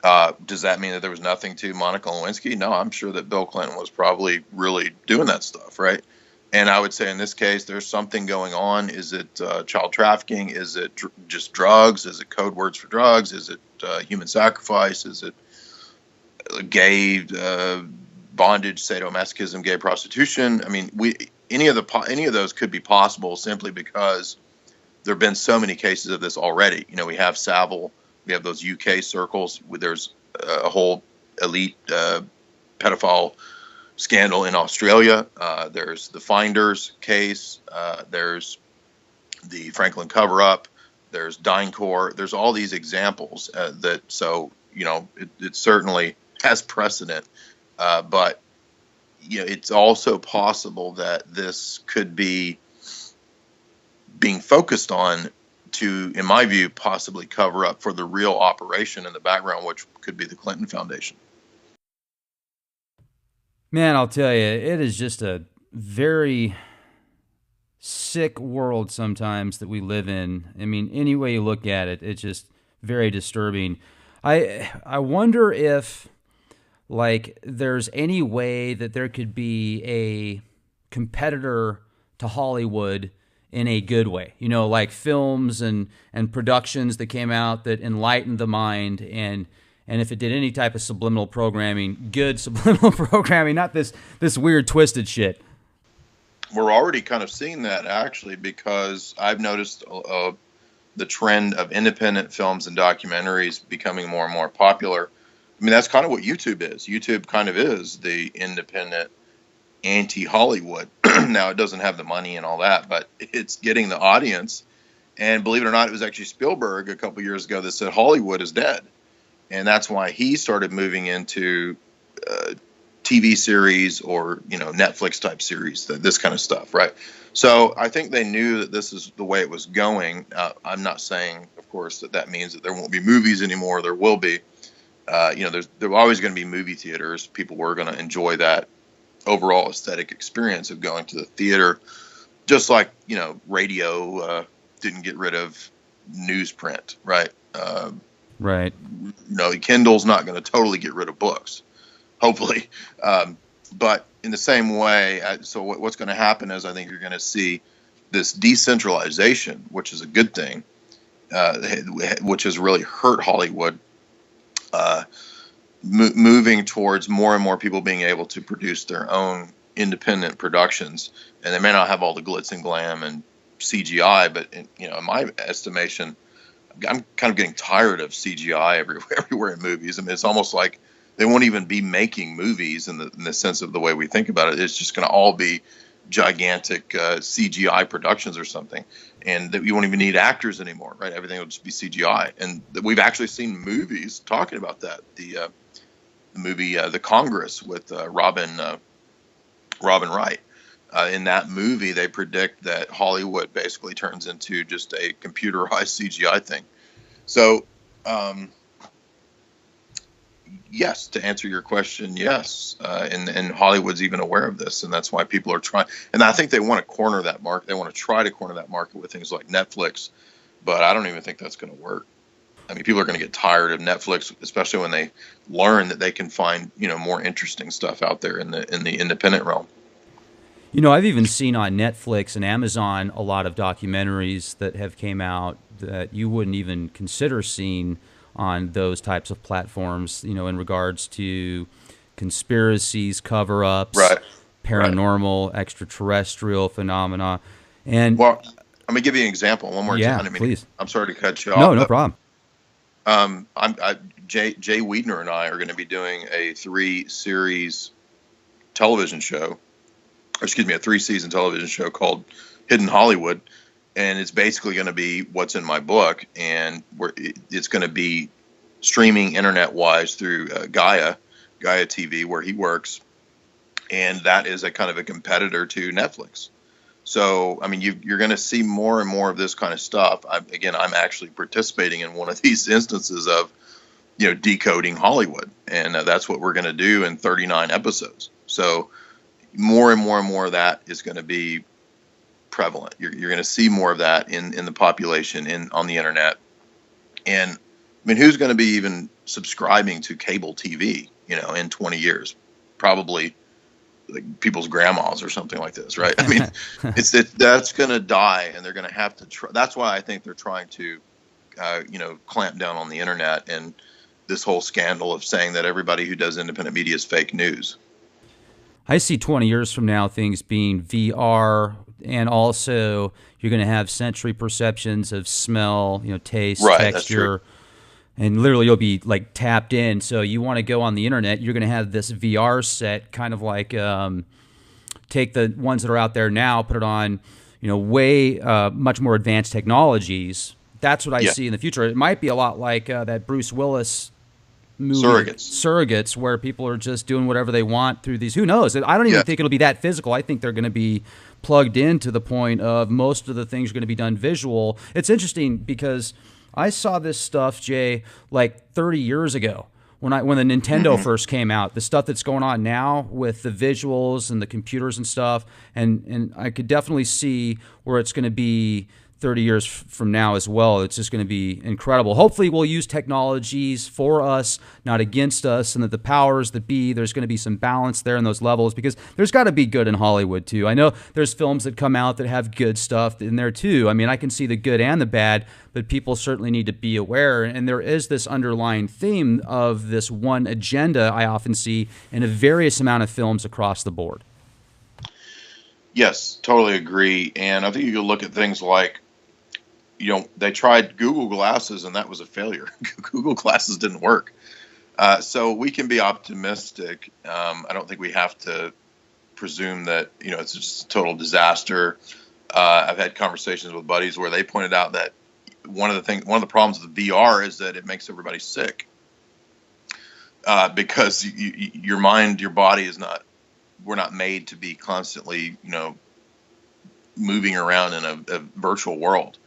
Speaker 2: Does that mean that there was nothing to Monica Lewinsky? No, I'm sure that Bill Clinton was probably really doing that stuff, right? And I would say in this case, there's something going on. Is it child trafficking? Is it just drugs? Is it code words for drugs? Is it human sacrifice? Is it gay bondage, sadomasochism, gay prostitution? I mean, any of those could be possible simply because there have been so many cases of this already. You know, we have Savile, we have those UK circles. There's a whole elite pedophile scandal in Australia. There's the Finders case. There's the Franklin cover-up. There's DynCorp. There's all these examples it certainly has precedent. But it's also possible that this could be being focused on to, in my view, possibly cover up for the real operation in the background, which could be the Clinton Foundation.
Speaker 1: Man, I'll tell you, it is just a very sick world sometimes that we live in. I mean, any way you look at it, it's just very disturbing. I wonder if, like, there's any way that there could be a competitor to Hollywood in a good way, you know, like films and productions that came out that enlightened the mind, and if it did any type of subliminal programming, good subliminal programming, not this weird twisted shit.
Speaker 2: We're already kind of seeing that, actually, because I've noticed the trend of independent films and documentaries becoming more and more popular. I mean, that's kind of what YouTube is. YouTube kind of is the independent anti-Hollywood. Now, it doesn't have the money and all that, but it's getting the audience. And believe it or not, it was actually Spielberg a couple years ago that said Hollywood is dead. And that's why he started moving into TV series or, you know, Netflix type series, this kind of stuff, right? So I think they knew that this is the way it was going. I'm not saying, of course, that means that there won't be movies anymore. There will be. You know, there are always going to be movie theaters. People were going to enjoy that overall aesthetic experience of going to the theater, just like, you know, radio didn't get rid of newsprint, right?
Speaker 1: Right.
Speaker 2: You know, Kindle's not going to totally get rid of books, hopefully. But in the same way, so what's going to happen is I think you're going to see this decentralization, which is a good thing, which has really hurt Hollywood, moving towards more and more people being able to produce their own independent productions. And they may not have all the glitz and glam and CGI, but you know, in my estimation, I'm kind of getting tired of CGI everywhere in movies. I mean, it's almost like they won't even be making movies in the sense of the way we think about it. It's just going to all be gigantic CGI productions or something, and that you won't even need actors anymore, right? Everything will just be CGI. And we've actually seen movies talking about that. The movie The Congress with Robin Wright. In that movie, they predict that Hollywood basically turns into just a computerized CGI thing. So, yes, to answer your question, yes. And Hollywood's even aware of this, and that's why people are trying. And I think they want to corner that market. They want to try to corner that market with things like Netflix, but I don't even think that's going to work. I mean, people are going to get tired of Netflix, especially when they learn that they can find, you know, more interesting stuff out there in the independent realm.
Speaker 1: You know, I've even seen on Netflix and Amazon a lot of documentaries that have came out that you wouldn't even consider seeing on those types of platforms, you know, in regards to conspiracies, cover-ups,
Speaker 2: right,
Speaker 1: paranormal, extraterrestrial phenomena. And
Speaker 2: well, I'm going to give you an example. One more
Speaker 1: yeah,
Speaker 2: time. I mean,
Speaker 1: please.
Speaker 2: I'm sorry to cut you off.
Speaker 1: No problem.
Speaker 2: Jay Wiedner and I are going to be doing a 3-series television show. A 3-season television show called Hidden Hollywood, and it's basically going to be what's in my book, and it's going to be streaming internet-wise through Gaia TV, where he works, and that is a kind of a competitor to Netflix. So, I mean, you're going to see more and more of this kind of stuff. I'm actually participating in one of these instances of, you know, decoding Hollywood, and that's what we're going to do in 39 episodes. So more and more and more of that is going to be prevalent. You're going to see more of that in the population on the internet. And I mean, who's going to be even subscribing to cable TV, you know, in 20 years? Probably like people's grandmas or something like this, right? I mean, that's going to die, and they're going to have to try. That's why I think they're trying to, you know, clamp down on the internet and this whole scandal of saying that everybody who does independent media is fake news.
Speaker 1: I see 20 years from now things being VR, and also you're going to have sensory perceptions of smell, you know, taste,
Speaker 2: right,
Speaker 1: texture, and literally you'll be like tapped in. So you want to go on the internet, you're going to have this VR set, kind of like take the ones that are out there now, put it on, you know, way much more advanced technologies. That's what I see in the future. It might be a lot like that Bruce Willis movie surrogates where people are just doing whatever they want through these. Who knows? I don't even think it'll be that physical. I think they're going to be plugged in to the point of most of the things are going to be done visual. It's interesting because I saw this stuff, Jay, like 30 years ago when the Nintendo first came out. The stuff that's going on now with the visuals and the computers and stuff, and I could definitely see where it's going to be 30 years from now as well. It's just going to be incredible. Hopefully we'll use technologies for us, not against us, and that the powers that be, there's going to be some balance there in those levels, because there's got to be good in Hollywood too. I know there's films that come out that have good stuff in there too. I mean, I can see the good and the bad, but people certainly need to be aware. And there is this underlying theme of this one agenda I often see in a various amount of films across the board.
Speaker 2: Yes, totally agree. And I think you can look at things like, they tried Google Glasses and that was a failure. Google Glasses didn't work. So we can be optimistic. I don't think we have to presume that, it's just a total disaster. I've had conversations with buddies where they pointed out that one of the problems with VR is that it makes everybody sick. Because your mind, your body we're not made to be constantly, moving around in a virtual world.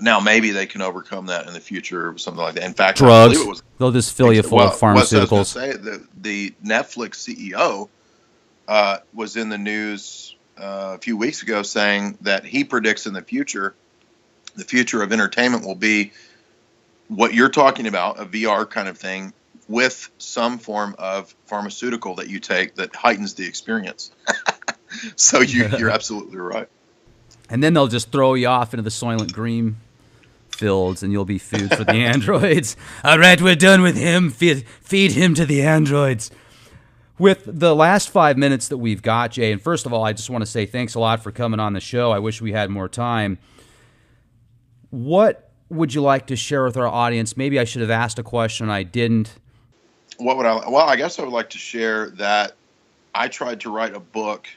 Speaker 2: Now, maybe they can overcome that in the future or something like that. In fact,
Speaker 1: drugs. They'll just fill you full of pharmaceuticals.
Speaker 2: Say, the Netflix CEO was in the news a few weeks ago saying that he predicts in the future of entertainment will be what you're talking about, a VR kind of thing, with some form of pharmaceutical that you take that heightens the experience. So you're absolutely right.
Speaker 1: And then they'll just throw you off into the Soylent Green fields, and you'll be food for the androids. All right, we're done with him. Feed him to the androids. With the last 5 minutes that we've got, Jay, and first of all, I just want to say thanks a lot for coming on the show. I wish we had more time. What would you like to share with our audience? Maybe I should have asked a question I didn't.
Speaker 2: I guess I would like to share that I tried to write a book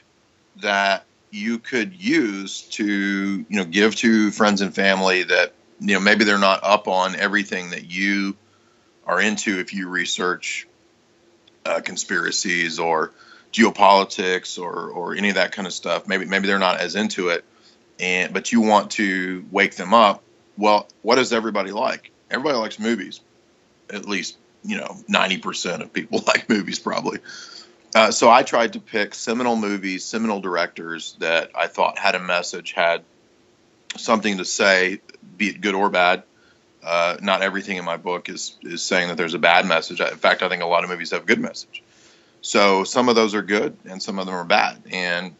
Speaker 2: that you could use to, give to friends and family that, maybe they're not up on everything that you are into if you research conspiracies or geopolitics or any of that kind of stuff. Maybe they're not as into it, but you want to wake them up. Well, what does everybody like? Everybody likes movies. At least, 90% of people like movies probably. So I tried to pick seminal movies, seminal directors that I thought had a message, had something to say, be it good or bad. Not everything in my book is saying that there's a bad message. In fact, I think a lot of movies have a good message. So some of those are good and some of them are bad. And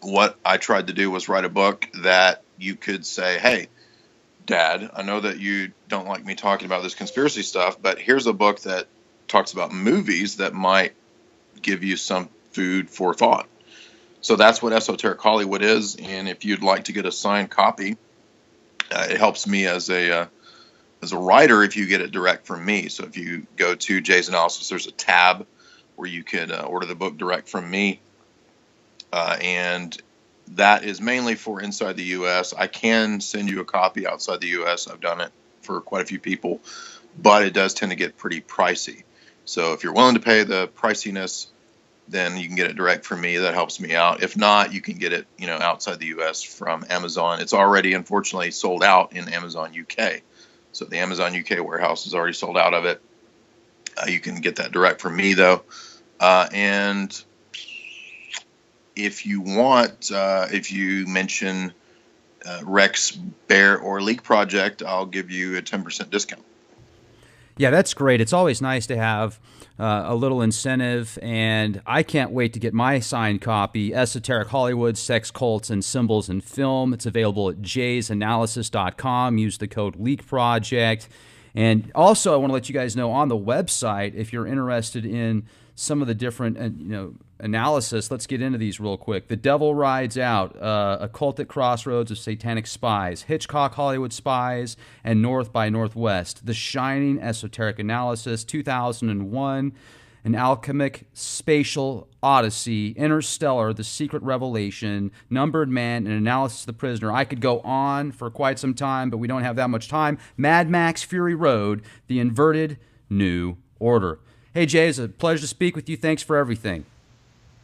Speaker 2: what I tried to do was write a book that you could say, hey, Dad, I know that you don't like me talking about this conspiracy stuff, but here's a book that talks about movies that might give you some food for thought. So that's what Esoteric Hollywood is. And if you'd like to get a signed copy, it helps me as a writer if you get it direct from me. So if you go to Jay's Analysis, there's a tab where you can order the book direct from me. And that is mainly for inside the U.S. I can send you a copy outside the U.S. I've done it for quite a few people, but it does tend to get pretty pricey. So if you're willing to pay the priciness, then you can get it direct from me. That helps me out. If not, you can get it, outside the U.S. from Amazon. It's already, unfortunately, sold out in Amazon UK. So the Amazon UK warehouse is already sold out of it. You can get that direct from me, though. And if you want, if you mention Rex, Bear, or Leak Project, I'll give you a 10% discount.
Speaker 1: Yeah, that's great. It's always nice to have a little incentive, and I can't wait to get my signed copy, Esoteric Hollywood, Sex, Cults, and Symbols in Film. It's available at jaysanalysis.com. Use the code LEAKPROJECT. And also, I want to let you guys know on the website, if you're interested in some of the different, analysis, let's get into these real quick. The Devil Rides Out, Occult at Crossroads of Satanic Spies, Hitchcock Hollywood Spies, and North by Northwest. The Shining Esoteric Analysis, 2001, An Alchemic Spatial Odyssey, Interstellar, The Secret Revelation, Numbered Man, and Analysis of the Prisoner. I could go on for quite some time, but we don't have that much time. Mad Max Fury Road, The Inverted New order. Hey, Jay, it's a pleasure to speak with you. Thanks for everything.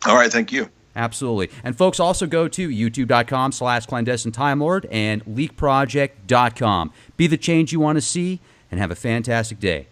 Speaker 2: All right, thank you.
Speaker 1: Absolutely. And folks, also go to youtube.com/clandestine time lord and leakproject.com. Be the change you want to see, and have a fantastic day.